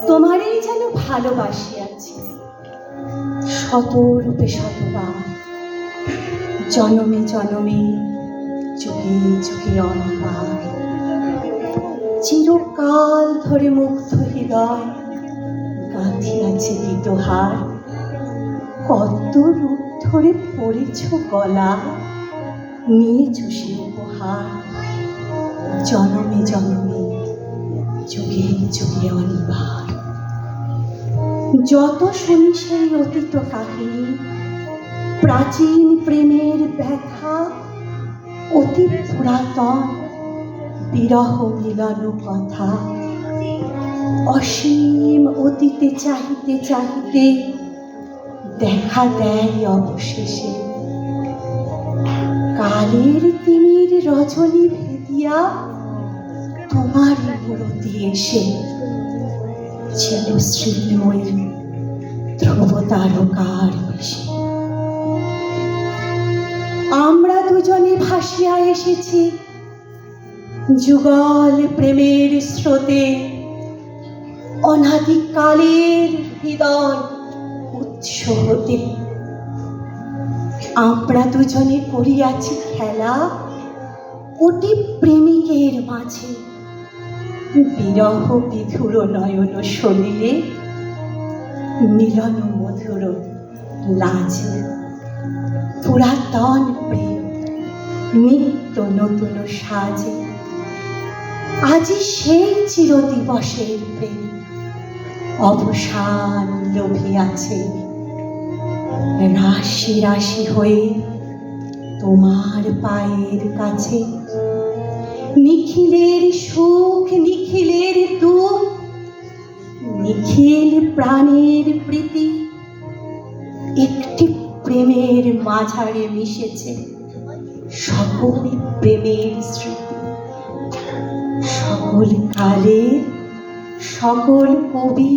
তোমারই যেন ভালোবাসিয়াছি শতরূপে শতবার, জনমে জনমে যুগে যুগে অনিবার। চিরকাল ধরে মুগ্ধ হৃদয় গাঁথিয়াছে গীতহার। কত রূপ ধরে পড়েছ গলা, নিয়েছ সে উপহার। জনমে জনমে যুগে যুগে অনিবার। যত শুনি সেই অতীত কাহিনী, প্রাচীন প্রেমের ব্যথা, অতি পুরাতন বিরহ মিলন কথা। অসীম অতীতে চাহিতে চাহিতে দেখা দেয় অবশেষে কালের তিমির রজনী ভেদিয়া তোমার মূরতি এসে। ছিল স্মৃতিময়ী ধ্রুব তারকার বেশে। আমরা দুজনে ভাসিয়া এসেছি যুগল প্রেমের স্রোতে, অনাদিকালের হৃদয় উৎস হতে। আমরা দুজনে করিয়াছি খেলা কোটি প্রেমিকের মাঝে। বিরহ বিধুর নয়ন সলিলে মিলন মধুর লাজে। পুরাতন প্রেম নিত্য নতুন সাজে। আজি সেই চিরদিবসের প্রেম অবসান লোভিয়াছে। রাশি রাশি হয়ে তোমার পায়ের কাছে। নিখিলের সুখ নিখিলের দুঃখ, নিখিল প্রাণের প্রীতি একটি প্রেমের মাঝারে মিশেছে। সকল প্রেমের স্মৃতি, সকল কালে সকল কবি